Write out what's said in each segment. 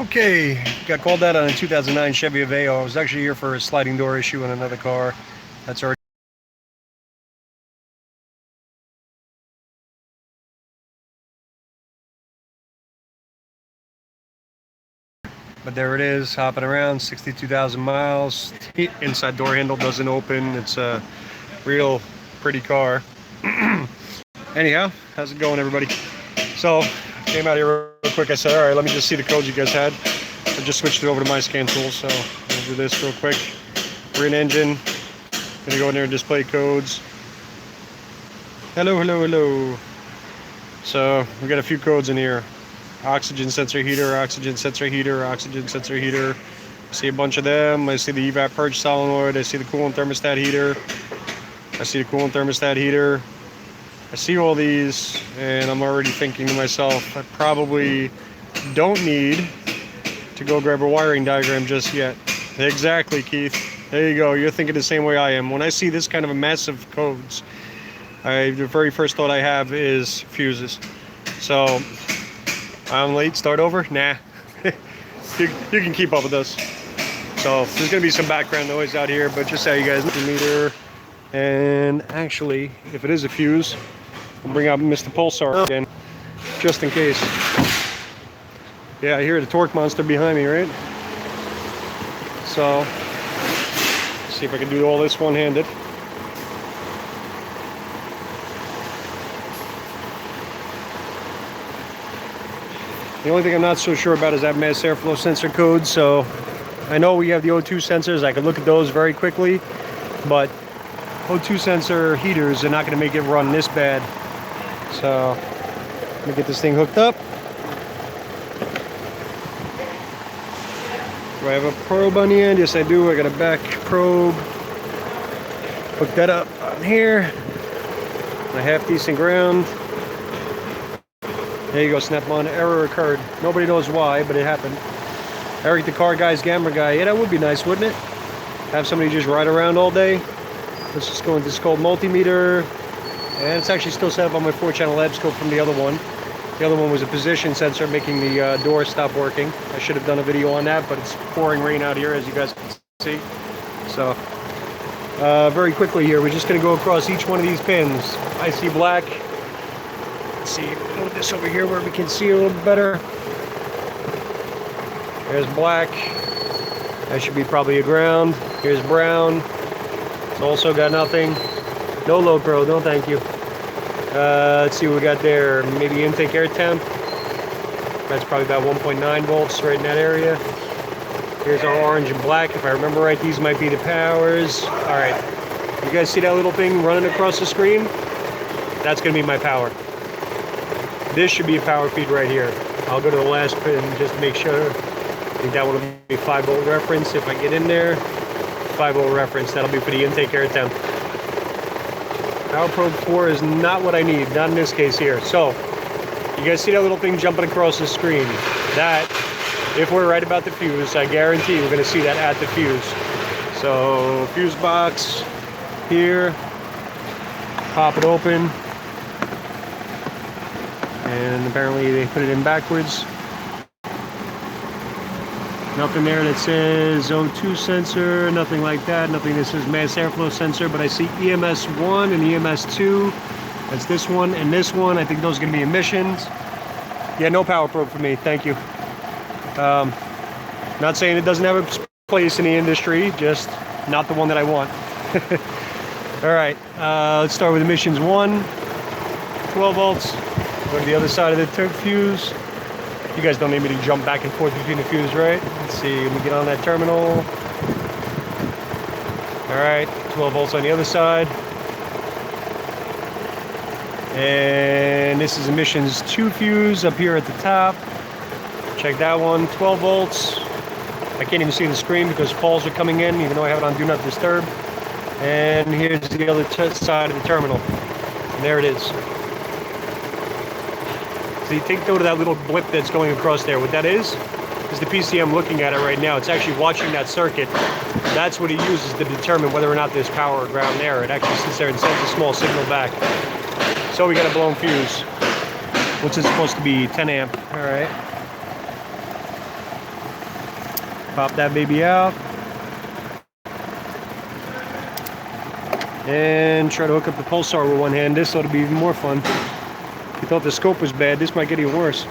Okay, got called out on a 2009 Chevy Aveo. I was actually here for a sliding door issue in another car. That's already. But there it is, hopping around, 62,000 miles. Inside door handle doesn't open. It's a real pretty car. Anyhow, how's it going, everybody? So, came out here real quick. I said, all right, let me just see the codes you guys had. I just switched it over to my scan tool, so I'll do this real quick. We're in engine. Gonna go in there and display codes. Hello, hello, hello. So we got a few codes in here. Oxygen sensor heater, oxygen sensor heater, oxygen sensor heater. I see a bunch of them. I see the evap purge solenoid. I see the coolant thermostat heater. I see the coolant thermostat heater. I see all these, and I'm already thinking to myself, I probably don't need to go grab a wiring diagram just yet. Exactly, Keith. There you go. You're thinking the same way I am. When I see this kind of a massive codes, the very first thought I have is fuses. So I'm late. Start over? Nah. you can keep up with us. So there's going to be some background noise out here, but just so you guys know, the meter. And actually, if it is a fuse, we'll bring out Mr. Pulsar again, just in case. Yeah, I hear the torque monster behind me, right? So, see if I can do all this one-handed. The only thing I'm not so sure about is that mass airflow sensor code. So, I know we have the O2 sensors. I could look at those very quickly, but O2 sensor heaters are not going to make it run this bad. So, let me get this thing hooked up. Do I have a probe on the end? Yes, I do. I got a back probe. Hook that up on here. A half decent ground. There you go, Snap-on. Error occurred. Nobody knows why, but it happened. Eric the Car Guy's Gamma Guy. Yeah, that would be nice, wouldn't it? Have somebody just ride around all day. Let's just go into this called multimeter. And it's actually still set up on my 4-channel lab scope from the other one. The other one was a position sensor making the door stop working. I should have done a video on that, but it's pouring rain out here, as you guys can see. So, very quickly here, we're just going to go across each one of these pins. I see black. Let's see, move this over here where we can see a little better. There's black. That should be probably a ground. Here's brown. It's also got nothing. No low pro, no thank you. Let's see what we got there. Maybe intake air temp. That's probably about 1.9 volts right in that area. Here's our orange and black. If I remember right, these might be the powers. All right. You guys see that little thing running across the screen? That's going to be my power. This should be a power feed right here. I'll go to the last pin just to make sure. I think that one will be 5-volt reference. If I get in there, 5-volt reference. That'll be for the intake air temp. Power probe 4 is not what I need, not in this case here. So, you guys see that little thing jumping across the screen? That, if we're right about the fuse, I guarantee we're going to see that at the fuse. So, fuse box here, pop it open, and apparently they put it in backwards. Nothing there that says O2 sensor, nothing like that, nothing that says mass airflow sensor, but I see EMS1 and EMS2. That's this one and this one. I think those are going to be emissions. Yeah, no power probe for me, thank you. Not saying it doesn't have a place in the industry, just not the one that I want. All right, let's start with emissions 1, 12 volts. Go to the other side of the fuse. You guys don't need me to jump back and forth between the fuse, right? Let's see, let me get on that terminal. All right, 12 volts on the other side. And this is emissions 2 fuse up here at the top. Check that one, 12 volts. I can't even see the screen because falls are coming in, even though I have it on Do Not Disturb. And here's the other side of the terminal. And there it is. So you take note of that little blip that's going across there. What that is the PCM looking at it right now. It's actually watching that circuit. That's what it uses to determine whether or not there's power or ground there. It actually sits there and sends a small signal back. So we got a blown fuse, which is supposed to be 10 amp. All right. Pop that baby out. And try to hook up the pulsar with one hand. This ought to be even more fun. If you thought the scope was bad, this might get even worse.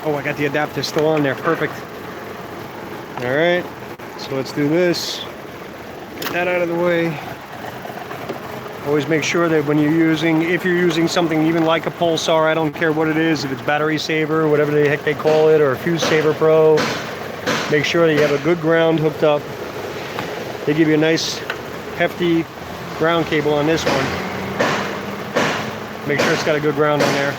Oh, I got the adapter still on there. Perfect. All right. So let's do this. Get that out of the way. Always make sure that when you're using, if you're using something even like a pulsar, I don't care what it is, if it's battery saver, whatever the heck they call it, or a fuse saver pro, make sure that you have a good ground hooked up. They give you a nice hefty ground cable on this one. Make sure it's got a good ground on there.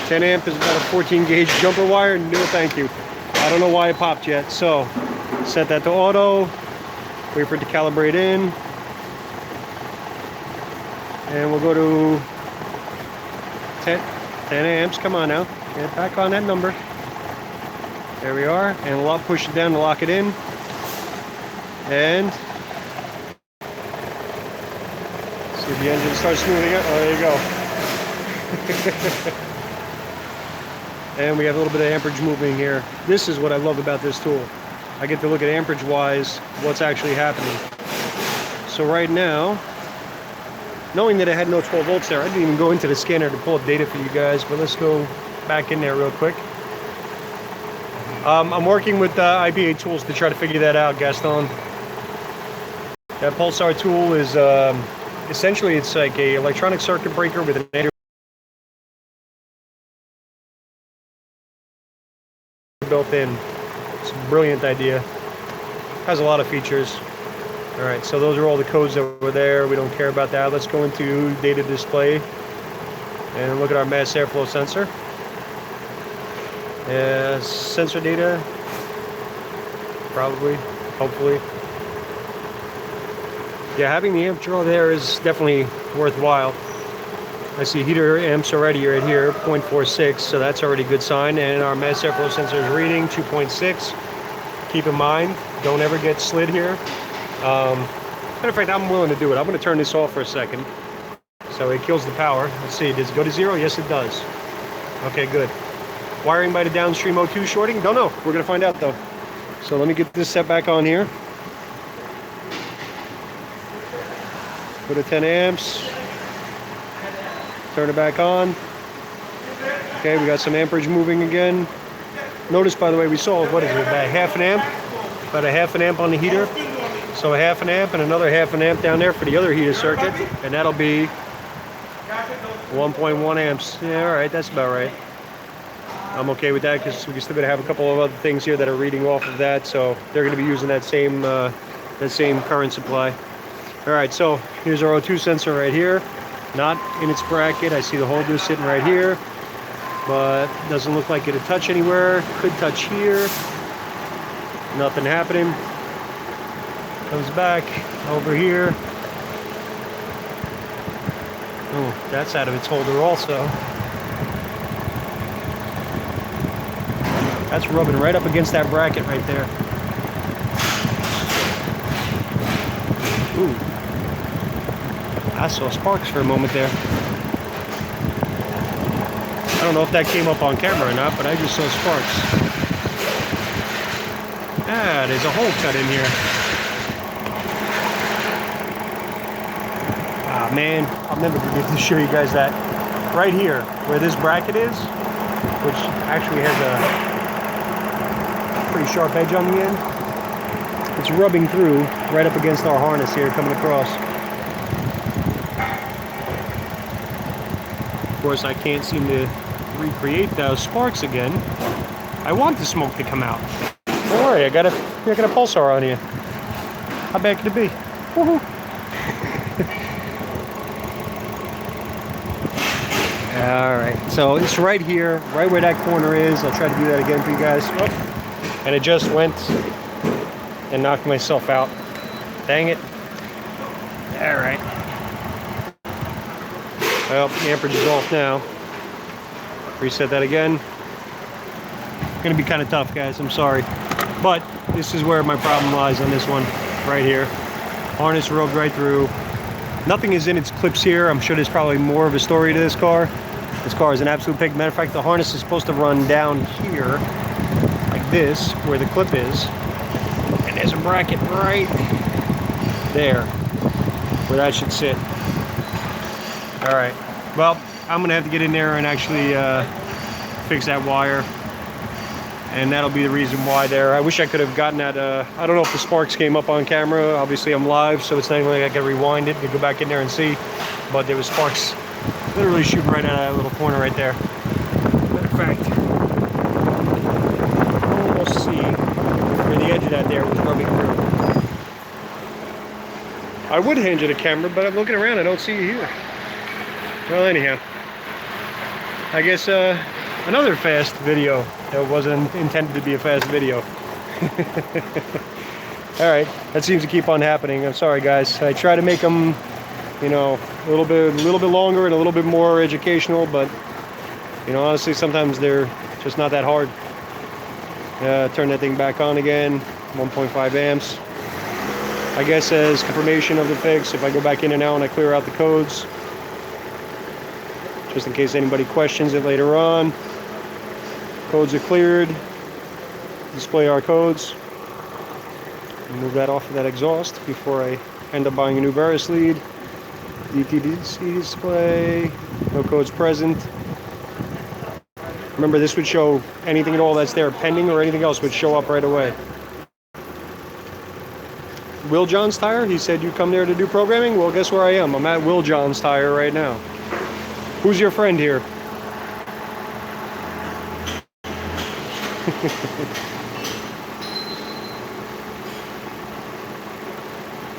10 amp is about a 14 gauge jumper wire. No thank you. I don't know why it popped yet. So set that to auto, wait for it to calibrate in, and we'll go to 10 amps. Come on now, get back on that number. There we are, and we'll push it down to lock it in. And see if the engine starts moving up. Oh, there you go. And we have a little bit of amperage moving here. This is what I love about this tool. I get to look at amperage wise what's actually happening. So right now, knowing that I had no 12 volts there, I didn't even go into the scanner to pull up data for you guys, but let's go back in there real quick. I'm working with IPA tools to try to figure that out, Gaston. That pulsar tool is essentially, it's like a electronic circuit breaker with an built in. It's a brilliant idea. Has a lot of features. All right, so those are all the codes that were there. We don't care about that. Let's go into data display and look at our mass airflow sensor. Sensor data, probably, hopefully. Yeah, having the amp draw there is definitely worthwhile. I see heater amps already right here, 0.46, so that's already a good sign. And our mass airflow sensor is reading 2.6. Keep in mind, don't ever get slid here. Matter of fact, I'm willing to do it. I'm going to turn this off for a second, so it kills the power. Let's see, does it go to 0? Yes, it does. Okay, good. Wiring by the downstream O2 shorting? Don't know. We're going to find out though. So let me get this set back on here. Put a 10 amps. Turn it back on. Okay, we got some amperage moving again. Notice, by the way, we saw, what is it, about half an amp? About a half an amp on the heater. So a half an amp and another half an amp down there for the other heater circuit. And that'll be 1.1 amps. Yeah, all right, that's about right. I'm okay with that because we're still going to have a couple of other things here that are reading off of that. So they're going to be using that same current supply. All right, so here's our O2 sensor right here. Not in its bracket. I see the holder sitting right here, but doesn't look like it'll touch anywhere. Could touch here. Nothing happening. Comes back over here. Oh, that's out of its holder also. That's rubbing right up against that bracket right there. Ooh. I saw sparks for a moment there. I don't know if that came up on camera or not, but I just saw sparks. Ah, there's a hole cut in here. Ah, man, I'll never forget to show you guys that. Right here, where this bracket is, which actually has a pretty sharp edge on the end, it's rubbing through right up against our harness here coming across. Of course, I can't seem to recreate those sparks again. I want the smoke to come out. Don't worry, I got a pulsar on you. How bad could it be? Woohoo! Alright, so it's right here, right where that corner is. I'll try to do that again for you guys. Oh, and it just went and knocked myself out. Dang it. Alright. Well, the amperage is off now. Reset that again. It's gonna be kind of tough, guys, I'm sorry. But this is where my problem lies on this one, right here. Harness rubbed right through. Nothing is in its clips here. I'm sure there's probably more of a story to this car. This car is an absolute pig. Matter of fact, the harness is supposed to run down here, like this where the clip is, and there's a bracket right there where that should sit. All right, well, I'm gonna have to get in there and actually fix that wire, and that'll be the reason why there. I wish I could have gotten that. I don't know if the sparks came up on camera. Obviously I'm live, so it's not like I can rewind it and go back in there and see, but there was sparks literally shooting right out of that little corner right there. Matter of fact, almost see where the edge of that there was rubbing through. I would hand you the camera, but I'm looking around, I don't see you here. Well, anyhow, I guess another fast video that wasn't intended to be a fast video. All right, that seems to keep on happening. I'm sorry, guys. I try to make them, you know, a little bit longer and a little bit more educational, but you know, honestly, sometimes they're just not that hard. Turn that thing back on again, 1.5 amps. I guess as confirmation of the fix, if I go back in and out and I clear out the codes, just in case anybody questions it later on. Codes are cleared. Display our codes. Move that off of that exhaust before I end up buying a new Varus lead. DTDC display. No codes present. Remember, this would show anything at all that's there pending, or anything else would show up right away. Will John's Tire, he said you come there to do programming. Well, guess where I am? I'm at Will John's Tire right now. Who's your friend here?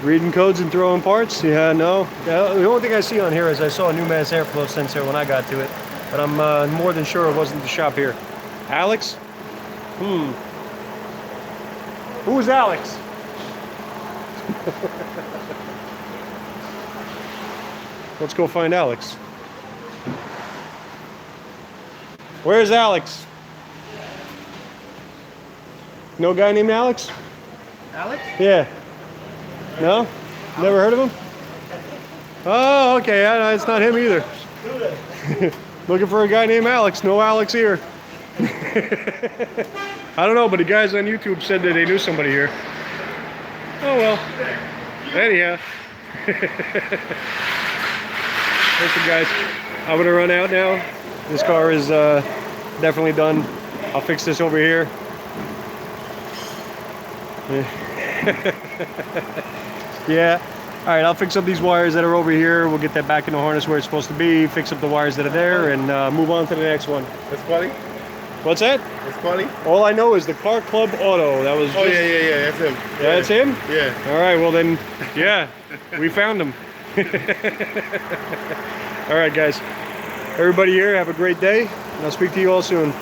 Reading codes and throwing parts? Yeah, no. The only thing I see on here is I saw a new mass airflow sensor when I got to it, but I'm more than sure it wasn't the shop here. Alex? Who was Alex? Let's go find Alex. Where's Alex? No guy named Alex? Alex? Yeah. No? Never heard of him? Oh, okay. It's not him either. Looking for a guy named Alex. No Alex here. I don't know, but the guys on YouTube said that they knew somebody here. Oh well. Anyhow. Listen, guys, I'm gonna run out now. This car is definitely done. I'll fix this over here. Yeah. All right, I'll fix up these wires that are over here. We'll get that back in the harness where it's supposed to be. Fix up the wires that are there, and move on to the next one. That's funny. What's that? That's funny. All I know is the Car Club Auto. That was. Oh yeah, that's him. Yeah, that's him. Yeah. All right, well then, yeah, we found him. All right, guys. Everybody here, have a great day, and I'll speak to you all soon.